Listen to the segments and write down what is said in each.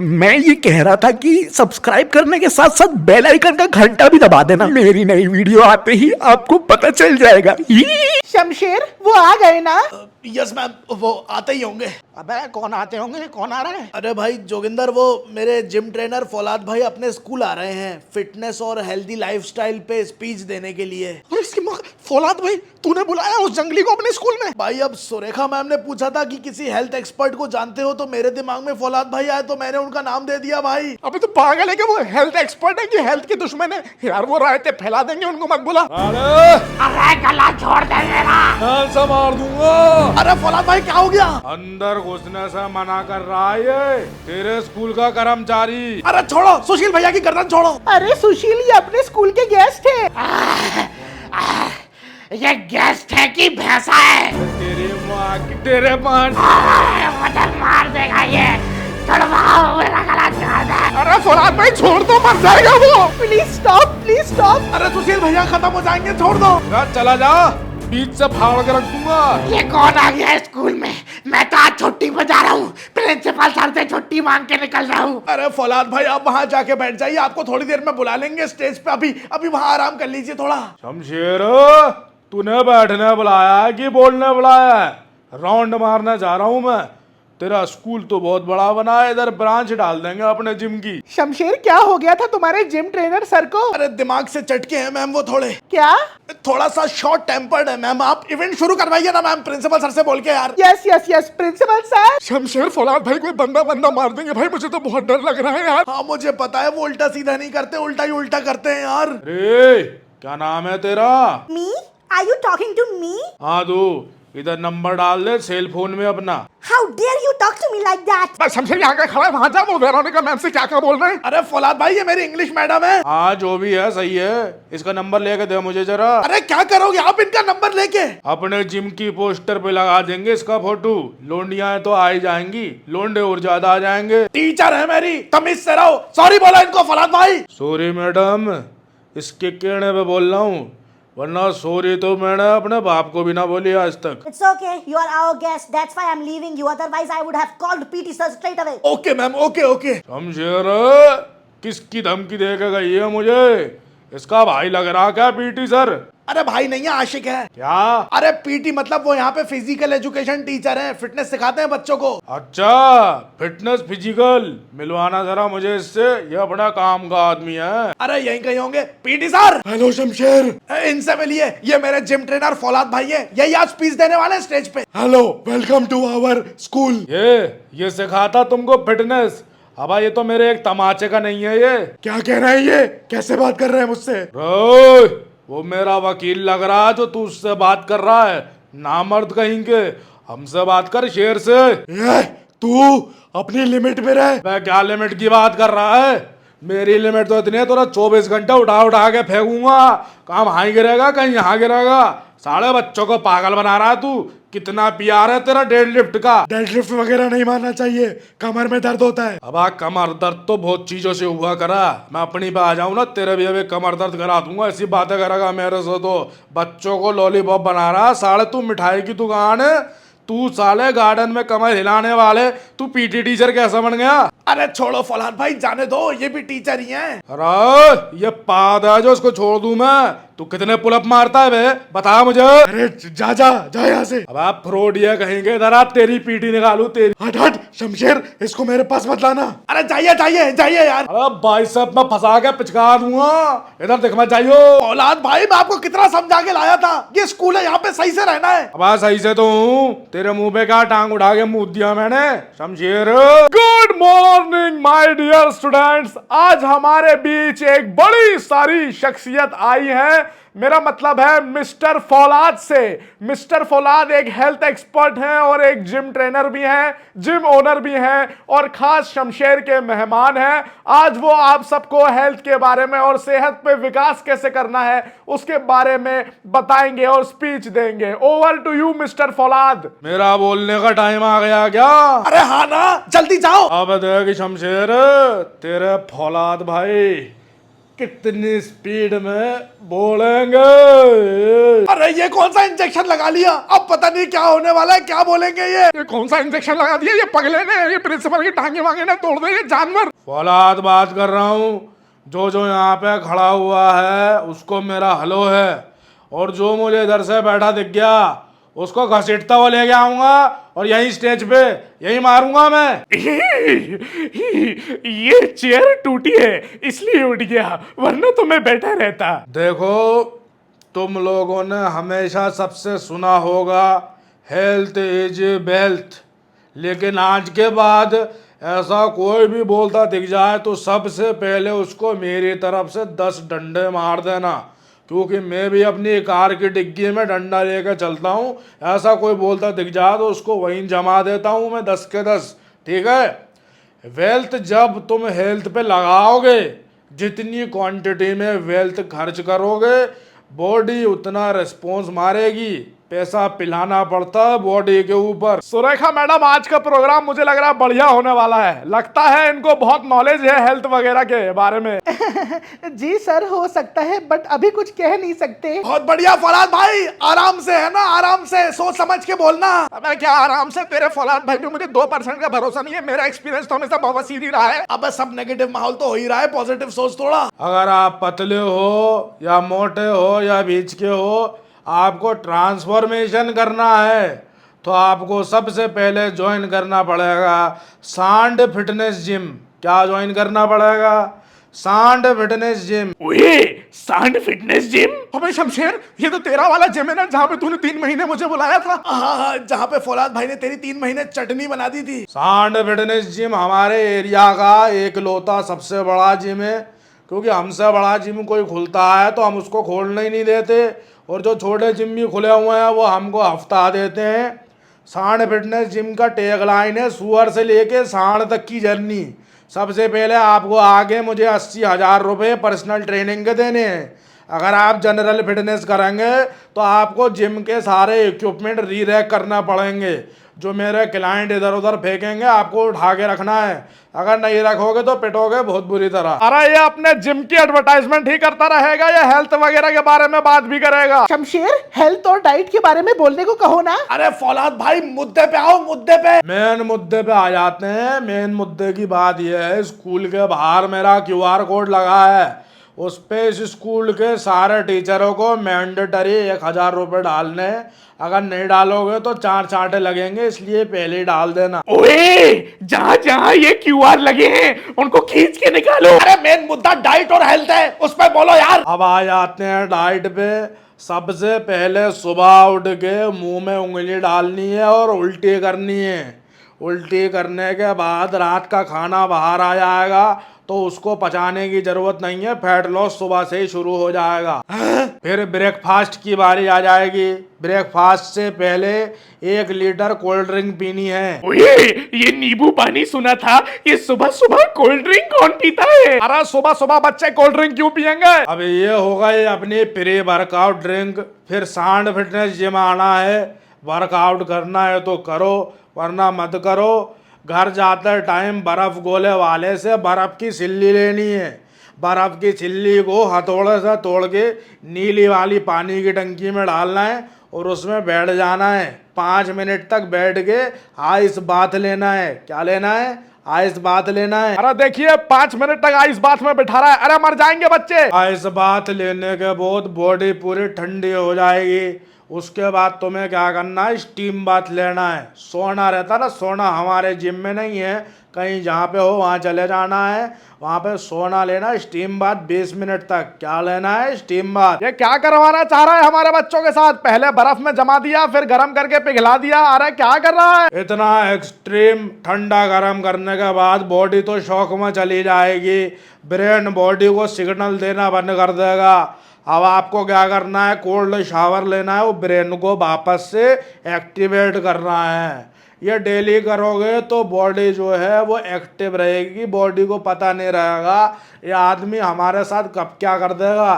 मैं ये कह रहा था कि सब्सक्राइब करने के साथ साथ बेल आइकन का घंटा भी दबा देना। मेरी नई वीडियो आते ही आपको पता चल जाएगा। शमशेर वो आ गए ना? यस मैम, वो आते ही होंगे। अबे कौन आते होंगे? कौन आ रहा है? अरे भाई जोगिंदर, वो मेरे जिम ट्रेनर फौलाद भाई अपने स्कूल आ रहे हैं फिटनेस और हेल्दी लाइफस्टाइल पे स्पीच देने के लिए। और इसकी फौलाद भाई, तूने बुलाया उस जंगली को अपने स्कूल में? भाई अब सुरेखा मैम ने पूछा था कि किसी हेल्थ एक्सपर्ट को जानते हो, तो मेरे दिमाग में फौलाद भाई आए तो मैंने उनका नाम दे दिया भाई। अबे तो पागल है कि वो हेल्थ एक्सपर्ट है कि हेल्थ के दुश्मन है? यार वो रायते फैला देंगे, उनको मत बुला। अरे गला छोड़ दे मेरा। से मार दूंगा। अरे फौलाद भाई क्या हो गया? अंदर घुसने से मना कर रहा है ये तेरे स्कूल का कर्मचारी। अरे छोड़ो, सुशील भैया की गर्दन छोड़ो। अरे सुशील, ये अपने स्कूल के गेस्ट है। ये गेस्ट है कि भैंसा है? तेरे माँ मुझे मार देगा ये। छुड़वाओ, मेरा गला छोड़ दे। अरे फौलाद भाई छोड़ दो, मर जाएगा वो। Please stop, please stop. अरे सुशील भैया खत्म हो जाएंगे, छोड़ दो। चला जा, बीच से फाड़ के रख दूंगा। ये कौन आ गया स्कूल में? मैं तो आज छुट्टी पे जा रहा हूँ। प्रिंसिपल सर से छुट्टी मांग के निकल रहा हूँ। अरे फौलाद भाई आप वहाँ जाके बैठ जाइए, आपको थोड़ी देर में बुला लेंगे स्टेज पे। अभी वहाँ आराम कर लीजिए थोड़ा। शमशेर, तूने बैठने बुलाया है कि बोलने बुलाया है? राउंड मारने जा रहा हूँ मैं। तेरा स्कूल तो बहुत बड़ा बना है, इधर ब्रांच डाल देंगे अपने जिम की। शमशेर क्या हो गया था तुम्हारे जिम ट्रेनर सर को? अरे दिमाग से चटके हैं मैम वो थोड़े। क्या? थोड़ा सा शॉर्ट टेम्पर्ड है मैम। आप इवेंट शुरू करवाइए ना मैम, प्रिंसिपल सर से बोल के यार। Yes yes yes principal sir. Shamsher Faulad भाई कोई बंदा मार देंगे भाई, मुझे तो बहुत डर लग रहा है यार। हाँ मुझे पता है, वो उल्टा सीधा नहीं करते, उल्टा ही उल्टा करते हैं यार। अरे क्या नाम है तेरा? Me? Are you talking to me? हाँ तू इधर नंबर डाल दे सेल फोन में अपना। How dare you talk to me like that? बस शमशेर यहाँ का खड़ा है, वहाँ जा। वो वेरोनिका मैम से क्या बोल रहे हैं? अरे फौलाद भाई ये मेरी इंग्लिश मैडम है। हाँ जो भी है सही है, इसका नंबर लेके दे मुझे जरा। अरे क्या करोगे आप इनका नंबर लेके? अपने जिम की पोस्टर पे लगा देंगे इसका फोटो। लोंडियां तो आ ही जाएंगी, लोंडे और ज्यादा आ जाएंगे। टीचर है मेरी, तमीज से रहो। सॉरी बोला इनको फौलाद भाई। सॉरी मैडम, इसके कहने पे बोल रहा हूँ, वरना सॉरी तो मैंने अपने बाप को भी ना बोली आज तक। It's okay. You are our guest. That's why I'm leaving you. Otherwise, I would have called PT sir straight away. Okay ma'am, okay okay. Shamsher, किसकी धमकी दे के गई है मुझे? इसका भाई लग रहा क्या पीटी सर? अरे भाई नहीं है, आशिक है। क्या? अरे पीटी मतलब वो यहाँ पे फिजिकल एजुकेशन टीचर हैं, फिटनेस सिखाते हैं बच्चों को। अच्छा, फिटनेस फिजिकल मिलवाना जरा मुझे इससे, ये अपना काम का आदमी है। अरे यहीं कहीं होंगे। PT sir. हेलो शमशेर। इनसे मिलिए, ये मेरे जिम ट्रेनर फौलाद भाई है, यही आज स्पीच देने वाले हैं स्टेज पे। Hello, welcome to our school. ये सिखाता तुमको फिटनेस? अब ये तो मेरे एक तमाचे का नहीं है ये। क्या कह रहे हैं ये? कैसे बात कर रहे हैं मुझसे? वो मेरा वकील लग रहा है जो तू उससे बात कर रहा है। नामर्द कहीं के, हमसे बात कर शेर से। तू अपनी लिमिट में रह। मैं क्या लिमिट की बात कर रहा है? मेरी लिमिट तो इतनी है, तो 24 घंटे उठा के फेंकूंगा। काम यहाँ गिरेगा कहीं यहाँ गिरेगा। सारे बच्चों को पागल बना रहा है तू। कितना प्यार है तेरा डेडलिफ्ट का? डेडलिफ्ट वगैरह नहीं मारना चाहिए, कमर में दर्द होता है। अब कमर दर्द तो बहुत चीजों से हुआ करा। मैं अपनी पे आ जाऊं ना, तेरे भी अभी कमर दर्द करा दूंगा। ऐसी बातें करेगा मेरे से तो। बच्चों को लॉलीपॉप बना रहा, साले तू मिठाई की दुकान है। तू साले गार्डन में कमर हिलाने वाले, तू पीटी टीचर कैसा बन गया? अरे छोड़ो फौलाद भाई, जाने दो, ये भी टीचर ही हैं। अरे ये पाद है जो उसको छोड़ दूं मैं? तू कितने पुलअप मारता है बे, बता मुझे। अरे जा यहाँ से। अब आप फ्रॉडिया कहेंगे, इधर आप तेरी पीटी निकालू तेरी। हट शमशेर, इसको मेरे पास मत लाना। अरे जाइए यार। अरे भाई साहब, मैं फंसा के पिचका दूंगा। इधर देख मत जाइयो। फौलाद भाई मैं आपको कितना समझा के लाया था, ये स्कूल है, यहाँ पे सही से रहना है। अब सही से तो हूँ, तेरे मुंह पे क्या टांग उठा के मुंह दिया मैंने? Shamsher. Good morning my dear students. आज हमारे बीच एक बड़ी सारी शख्सियत आई है। मेरा मतलब है मिस्टर फौलाद से। मिस्टर फौलाद एक हेल्थ एक्सपर्ट हैं और एक जिम ट्रेनर भी हैं, जिम ओनर भी हैं और खास शमशेर के मेहमान हैं। आज वो आप सबको हेल्थ के बारे में और सेहत पे विकास कैसे करना है उसके बारे में बताएंगे और स्पीच देंगे। Over to you mister Faulad. मेरा बोलने का टाइम आ गया क्या? अरे हाँ ना, जल्दी जाओ। अब देख शमशेर, तेरे फौलाद भाई कितनी स्पीड में बोलेंगे। अरे ये कौन सा इंजेक्शन लगा लिया, अब पता नहीं क्या होने वाला है, क्या बोलेंगे ये कौन सा इंजेक्शन लगा दिया, ये पगले ने, ये प्रिंसिपल की टांगे वांगे ना तोड़ दे ये जानवर। फौलाद बात कर रहा हूँ, जो जो यहाँ पे खड़ा हुआ है उसको मेरा हलो है, और जो मुझे इधर से बैठा दिख गया उसको घसीटता हुआ ले आऊंगा और यही स्टेज पे यही मारूंगा मैं। ये चेयर टूटी है इसलिए उठ गया, वरना तो मैं बैठा रहता। देखो, तुम लोगों ने हमेशा सबसे सुना होगा हेल्थ इज वेल्थ, लेकिन आज के बाद ऐसा कोई भी बोलता दिख जाए तो सबसे पहले उसको मेरी तरफ से 10 डंडे मार देना, क्योंकि मैं भी अपनी कार की डिग्गी में डंडा लेकर चलता हूँ। ऐसा कोई बोलता दिख जाए तो उसको वहीं जमा देता हूँ मैं 10 के 10, ठीक है। वेल्थ जब तुम हेल्थ पे लगाओगे, जितनी क्वांटिटी में वेल्थ खर्च करोगे, बॉडी उतना रिस्पॉन्स मारेगी। पैसा पिलाना पड़ता है बॉडी के ऊपर। सुरेखा मैडम, आज का प्रोग्राम मुझे लग रहा है बढ़िया होने वाला है। लगता है इनको बहुत नॉलेज है हेल्थ वगैरह के बारे में। जी सर, हो सकता है, बट अभी कुछ कह नहीं सकते। बहुत बढ़िया फौलाद भाई, आराम से है ना, आराम से सोच समझ के बोलना। मैं क्या आराम से, तेरे फौलाद भाई पे मुझे 2% का भरोसा नहीं है। मेरा एक्सपीरियंस तो हमेशा बहुत सीधी रहा है। अब सब नेगेटिव माहौल तो हो ही रहा है, पॉजिटिव सोच थोड़ा। अगर आप पतले हो या मोटे हो या बीच के हो, आपको ट्रांसफॉर्मेशन करना है तो आपको सबसे पहले ज्वाइन करना पड़ेगा सांड फिटनेस जिम। क्या ज्वाइन करना पड़ेगा? सांड फिटनेस जिम। ओए, सांड फिटनेस जिम? अबे शमशेर, ये तो तेरा वाला जिम है ना, जहाँ पे तूने 3 महीने मुझे बुलाया था। हाँ हाँ, जहाँ पे फौलाद भाई ने तेरी 3 महीने चटनी बना दी थी। सांड फिटनेस जिम हमारे एरिया का एक लौता सबसे बड़ा जिम है, क्योंकि हमसे बड़ा जिम कोई खुलता है तो हम उसको खोलने ही नहीं देते, और जो छोटे जिम भी खुले हुए हैं वो हमको हफ्ता देते हैं। सांड फिटनेस जिम का टैगलाइन है सुअर से लेके सांड तक की जर्नी। सबसे पहले आपको आगे मुझे 80,000 रुपये पर्सनल ट्रेनिंग के देने हैं। अगर आप जनरल फिटनेस करेंगे तो आपको जिम के सारे इक्विपमेंट रीरैक करना पड़ेंगे। जो मेरे क्लाइंट इधर उधर फेंकेंगे आपको उठा के रखना है, अगर नहीं रखोगे तो पिटोगे बहुत बुरी तरह। अरे ये अपने जिम की एडवर्टाइजमेंट ही करता रहेगा या हेल्थ वगैरह के बारे में बात भी करेगा? शमशेर, हेल्थ और डाइट के बारे में बोलने को कहो ना। अरे फौलाद भाई, मुद्दे पे आओ, मुद्दे पे। मेन मुद्दे पे आ जाते हैं। मेन मुद्दे की बात यह है, स्कूल के बाहर मेरा QR कोड लगा है, उस पे इस स्कूल के सारे टीचरों को मैंडेटरी 1,000 रुपये डालने। अगर नहीं डालोगे तो 4 चांटे लगेंगे, इसलिए पहले ही डाल देना। ओए, जहाँ जहाँ ये QR लगे हैं उनको खींच के निकालो। अरे मेन मुद्दा डाइट और हेल्थ है, उस पर बोलो यार। अब आ जाते हैं डाइट पे। सबसे पहले सुबह उठ के मुंह में उंगली डालनी है और उल्टी करनी है। उल्टी करने के बाद रात का खाना बाहर आ जाएगा तो उसको पचाने की जरूरत नहीं है, फैट लॉस सुबह से ही शुरू हो जाएगा। फिर ब्रेकफास्ट की बारी आ जाएगी। ब्रेकफास्ट से पहले 1 लीटर कोल्ड ड्रिंक पीनी है। ओए, ये नींबू पानी सुना था, ये सुबह सुबह कोल्ड ड्रिंक कौन पीता है? अरे सुबह सुबह बच्चे कोल्ड ड्रिंक क्यों पियेंगे? अब ये होगा ये अपनी प्री वर्कआउट ड्रिंक। फिर सांड फिटनेस जिम आना है, वर्कआउट करना है तो करो, वरना मत करो। घर जाते टाइम बर्फ गोले वाले से बर्फ की सिल्ली लेनी है। बर्फ की सिल्ली को हथौड़े से तोड़ के नीली वाली पानी की टंकी में डालना है और उसमें बैठ जाना है। 5 मिनट तक बैठ के आइस बाथ लेना है। क्या लेना है? आइस बाथ लेना है। अरे देखिए, 5 मिनट तक आइस बाथ में बैठा रहा है। अरे मर जाएंगे बच्चे। आइस बाथ लेने के बाद बॉडी पूरी ठंडी हो जाएगी। उसके बाद तुम्हें क्या करना है? स्टीम बाथ लेना है। सोना रहता ना, सोना हमारे जिम में नहीं है, कहीं जहाँ पे हो वहाँ चले जाना है, वहाँ पे सोना लेना। स्टीम बाथ 20 मिनट तक। क्या लेना है? Steam bath. ये क्या करवाना चाह रहा है हमारे बच्चों के साथ? पहले बर्फ में जमा दिया, फिर गर्म करके पिघला दिया। अरे क्या कर रहा है? इतना एक्सट्रीम ठंडा गर्म करने के बाद बॉडी तो शॉक में चली जाएगी, ब्रेन बॉडी को सिग्नल देना बंद कर देगा। अब आपको क्या करना है? कोल्ड शावर लेना है, वो ब्रेन को वापस से एक्टिवेट करना है। ये डेली करोगे तो बॉडी जो है वो एक्टिव रहेगी, बॉडी को पता नहीं रहेगा ये आदमी हमारे साथ कब क्या कर देगा।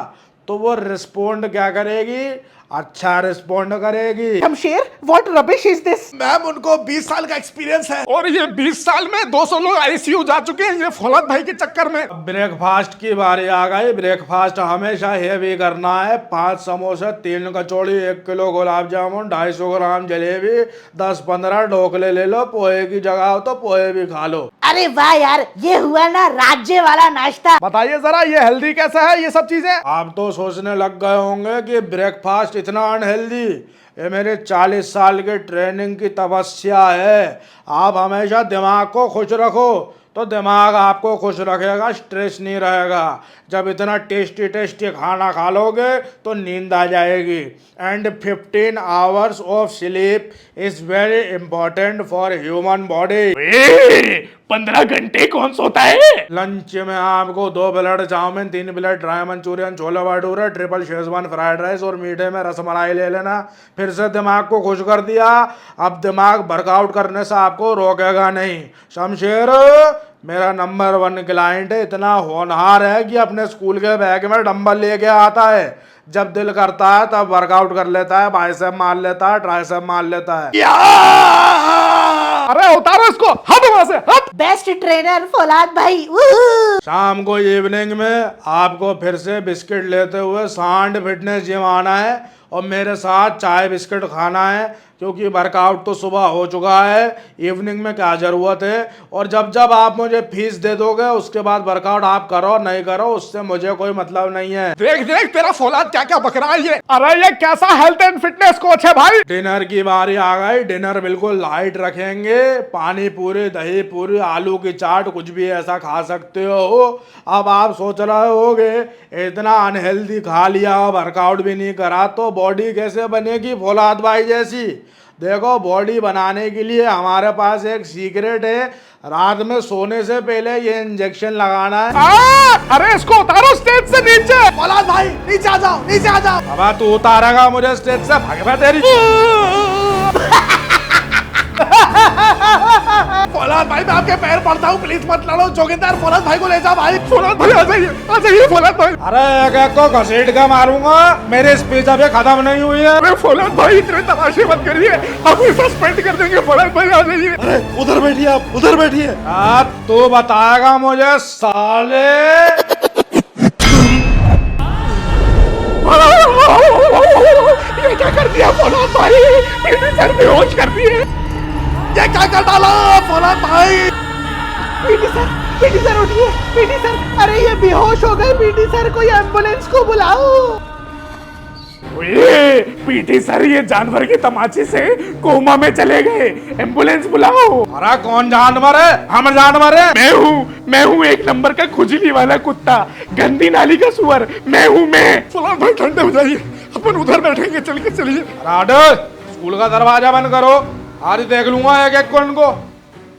तो वो रिस्पोंड क्या करेगी? अच्छा रिस्पॉन्ड करेगी। Shamsher, what rubbish is this? Ma'am उनको 20 साल का एक्सपीरियंस है। और ये 20 साल में 200 लोग आईसीयू जा चुके हैं ये फौलाद भाई के चक्कर में। ब्रेकफास्ट की बारी आ गई। ब्रेकफास्ट हमेशा हेवी करना है। 5 समोसे, 3 कचौड़ी, 1 किलो गुलाब जामुन, 250 ग्राम जलेबी, 10-15 ढोकले ले लो। पोहे की जगह हो तो पोहे भी खा लो। अरे वाह यार, ये हुआ ना राज्य वाला नाश्ता। बताइए जरा ये हेल्दी कैसा है ये सब चीजें? आप तो सोचने लग गए होंगे कि ब्रेकफास्ट इतना अनहेल्दी। ये मेरे 40 साल के ट्रेनिंग की तपस्या है। आप हमेशा दिमाग को खुश रखो तो दिमाग आपको खुश रखेगा, स्ट्रेस नहीं रहेगा। जब इतना टेस्टी टेस्टी खाना खा लोगे तो नींद आ जाएगी। And 15 hours of sleep is very important for human body. 15 घंटे कौन सोता है? लंच में आपको 2 plate chowmein, 3 plate dry Manchurian, chole bhature, triple schezwan fried rice और मीठे में रसमलाई ले लेना। फिर से दिमाग को खुश कर दिया। अब दिमाग वर्कआउट करने से आपको रोकेगा नहीं। शमशेर मेरा नंबर 1 क्लाइंट है। इतना होनहार है कि अपने स्कूल के बैग में डंबल लेके आता है। जब दिल करता है तब वर्कआउट कर लेता है, बाइसेप मार लेता है, ट्राइसेप मार लेता है। अरे उतारो इसको, हट वहां से, हट। बेस्ट ट्रेनर फौलाद भाई। वूहू। शाम को इवनिंग में आपको फिर से बिस्किट लेते हुए सांड फिटनेस जिम आना है और मेरे साथ चाय बिस्किट खाना है, क्योंकि वर्कआउट तो सुबह हो चुका है। इवनिंग में क्या जरूरत है? और जब जब आप मुझे फीस दे दोगे उसके बाद वर्कआउट आप करो नहीं करो उससे मुझे कोई मतलब नहीं है। देख देख तेरा फौलाद क्या क्या बक रहा है ये। अरे ये कैसा हेल्थ एंड फिटनेस कोच है भाई। डिनर की बारी आ गई। डिनर बिल्कुल लाइट रखेंगे। पानी पूरी, दही पूरी, आलू की चाट, कुछ भी ऐसा खा सकते हो। अब आप सोच रहे होगे इतना अनहेल्दी खा लिया और वर्कआउट भी नहीं करा तो बॉडी कैसे बनेगी फौलाद भाई जैसी? देखो बॉडी बनाने के लिए हमारे पास एक सीक्रेट है। रात में सोने से पहले ये इंजेक्शन लगाना है। अरे इसको उतारो स्टेज से नीचे। फौलाद भाई नीचे आ जाओ, नीचे आ जाओ। अब तू उतारेगा मुझे स्टेज से, भागवा तेरी। फौलाद भाई मैं आपके पैर पड़ता हूँ, प्लीज मत लड़ो। जोगिंदर फौलाद भाई को ले जाओ भाई। फौलाद भाई आ जाइए फौलाद भाई। अरे एक को घसीट के मारूंगा। मेरी स्पीच अभी खत्म नहीं हुई है। अरे फौलाद भाई इतने तमाशे मत करिए, हम सस्पेंड कर देंगे। फौलाद भाई आ जाइए। अरे उधर बैठिए आप, उधर बैठिए। तू बताएगा मुझे साले। ये क्या कर दिया फौलाद भाई? मेरे सर बेहोश कर दिए। ये क्या कर डाला फौलाद भाई? पीटी सर उठिए। पीटी सर, अरे ये बेहोश हो गए। पीटी सर, कोई एम्बुलेंस को बुलाओ। पीटी सर ये जानवर के तमाचे से कोमा में चले गए, एम्बुलेंस बुलाओ। अरे कौन जानवर है? हम जानवर है? मैं हूँ 1 नंबर का खुजली वाला कुत्ता, गंदी नाली का सुअर। मैं हूँ मैं। फौलाद भाई ठंडे हो जाइए, अपन उधर बैठेंगे, चल के चलिए। स्कूल का दरवाजा बंद करो, आज देख लूंगा एक एक को इनको।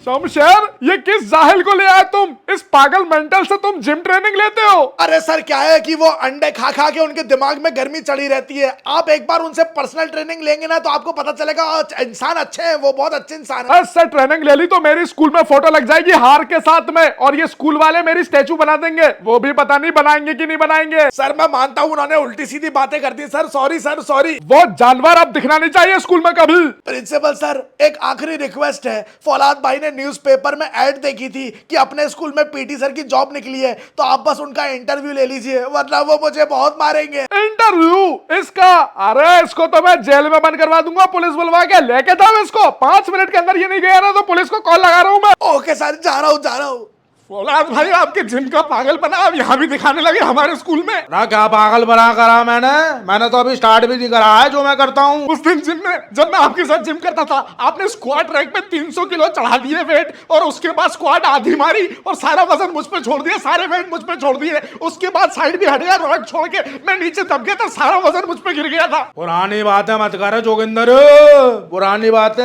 शमशेर ये किस जाहिल को ले आए तुम? इस पागल मेंटल से तुम जिम ट्रेनिंग लेते हो? अरे सर क्या है कि वो अंडे खा खा के उनके दिमाग में गर्मी चढ़ी रहती है। आप एक बार उनसे पर्सनल ट्रेनिंग लेंगे ना तो आपको पता चलेगा इंसान अच्छे हैं, वो बहुत अच्छे इंसान है। सर ट्रेनिंग ले ली तो मेरी स्कूल में फोटो लग जाएगी हार के साथ में, और ये स्कूल वाले मेरी स्टैचू बना देंगे। वो भी पता नहीं बनाएंगे कि नहीं बनाएंगे। सर मैं मानता हूँ उन्होंने उल्टी सीधी बातें कर दी सर, सॉरी सर सॉरी। वो जानवर अब दिखना नहीं चाहिए स्कूल में कभी। प्रिंसिपल सर एक आखिरी रिक्वेस्ट है। फौलाद भाई ने न्यूज़पेपर में ऐड देखी थी कि अपने स्कूल में पीटी सर की जॉब निकली है, तो आप बस उनका इंटरव्यू ले लीजिए वरना वो मुझे बहुत मारेंगे। इंटरव्यू इसका? अरे इसको तो मैं जेल में बंद करवा दूंगा, पुलिस बुलवा के लेके जाओ इसको। 5 मिनट के अंदर ये नहीं गया ना तो पुलिस को कॉल लगा रहा हूं मैं। ओके सर जा रहा हूँ। फौलाद भाई आपके जिम का पागल बना अब यहाँ भी दिखाने लगे हमारे स्कूल में। ना क्या पागल बना करा मैंने तो अभी स्टार्ट भी नहीं करा है जो मैं करता हूँ। उस दिन जिम में जब मैं आपके साथ जिम करता था, आपने स्क्वाट रैक पे 300 किलो चढ़ा दिए वेट, और उसके बाद स्क्वाट आधी मारी और सारा वजन मुझ पे छोड़ दिया, सारे वेट मुझ पे छोड़ दिए। उसके बाद साइड भी हट गया, रॉड छोड़ के मैं नीचे दब गया था, सारा वजन मुझ पे गिर गया था। पुरानी बातें मत करे जोगिंदर, पुरानी बातें,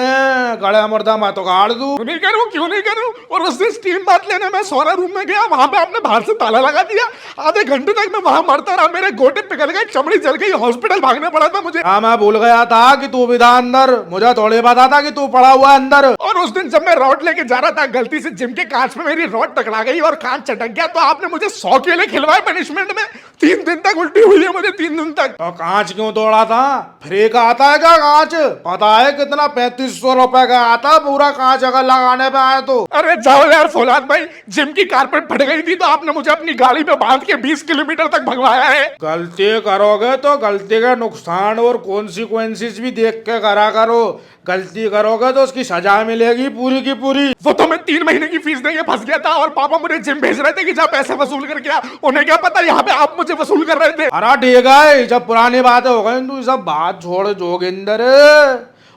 गड़ा मुर्दा मत उखाड़ दूं। क्यों नहीं करूं और उस दिन स्टीम बात लेने में कॉर्नर रूम में गया, वहां पे आपने बाहर से ताला लगा दिया। आधे घंटे तक मैं वहां मरता रहा, मेरे गोटे पिघल गए, चमड़ी जल गई, हॉस्पिटल भागना पड़ा था मुझे। हाँ मैं भूल गया था कि तू भी था अंदर, मुझे थोड़ी पता था कि तू पड़ा हुआ है अंदर। और उस दिन जब मैं रॉड लेके जा रहा था, गलती से जिम के कांच में मेरी रॉड टकरा गई और कांच चटक गया, तो आपने मुझे 100 केले खिलवाए पनिशमेंट में। 3 दिन तक उल्टी हुई है मुझे, 3 दिन तक। तो कांच क्यों तोड़ा था? फ्री का आता है क्या कांच? पता है कितना? 3500 रुपए का आता पूरा कांच अगर लगाने पे आए तो। अरे जाओ यार फौलाद भाई, जिम की कारपेट फट गई थी तो आपने मुझे अपनी गाड़ी में बांध के 20 किलोमीटर तक भगवाया है। गलती करोगे तो गलती के नुकसान और कॉन्सिक्वेंसेस भी देख के करा करो। गलती करोगे तो उसकी सजा मिलेगी पूरी की पूरी। वो तो मैं 3 महीने की फीस देके फंस गया था और पापा मुझे जिम भेज रहे थे कि जा पैसे वसूल कर गया। उन्हें क्या पता यहाँ पे आप मुझे वसूल कर रहे थे। अरे ठीक है, जब पुरानी बातें हो गई तू सब बात छोड़ जोगिंदर।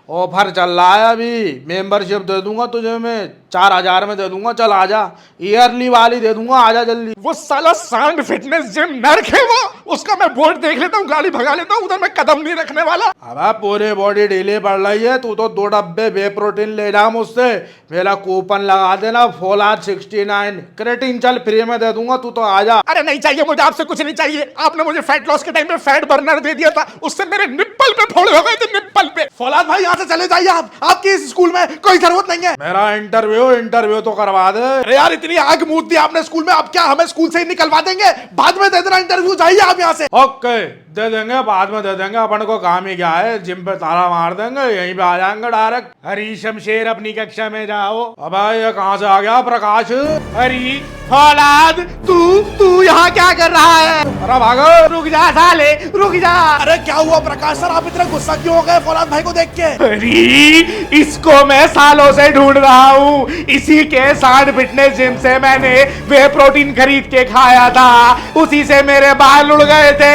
ऑफर चल रहा है अभी, मेंबरशिप दे दूंगा तुझे मैं 4000 में दे दूंगा, चल आजा। ईयरली वाली दे दूंगा, आजा जल्दी। वो साला सांड फिटनेस जिम नर्क है वो, उसका मैं बोर्ड देख लेता हूँ, गाड़ी भगा लेता हूँ, उधर मैं कदम नहीं रखने वाला। अब पूरी बॉडी ढीली पड़ रही है, तू तो 2 डब्बे वे प्रोटीन ले जा मुझसे, मेरा कूपन लगा देना फौलाद 69, क्रेटीन चल फ्री में दे दूंगा, तू तो आजा। अरे नहीं चाहिए मुझे, आपसे कुछ नहीं चाहिए। आपने मुझे फैट लॉस के टाइम पे फैट बर्नर दे दिया था, उससे मेरे निप्पल पे फोड़ हो गए थे, निप्पल पे। फौलाद भाई यहाँ से चले जाइए आप, आपकी इस स्कूल में कोई जरूरत नहीं है। मेरा इंटरव्यू तो करवा दे। अरे यार इतनी आग मूत दी आपने स्कूल में, अब क्या हमें स्कूल से ही निकलवा देंगे? बाद में दे देना इंटरव्यू, जाइए आप यहाँ से। ओके दे देंगे, बाद में दे देंगे, अपन को काम ही क्या है, जिम पे ताला मार देंगे, यहीं पे आ जाएंगे डायरेक्ट। हरी शमशेर अपनी कक्षा में जाओ। अब ये कहाँ से आ गया प्रकाश? हरी फौलाद, तू यहाँ क्या कर रहा है? अरे भागो, रुक जा साले, रुक जा। अरे क्या हुआ प्रकाश सर, आप इतना गुस्सा क्यों हो गए फौलाद भाई को देख के? अरे इसको मैं सालों से ढूंढ रहा हूँ, इसी के सांड फिटनेस जिम से मैंने वे प्रोटीन खरीद के खाया था, उसी से मेरे बाल उड़ गए थे।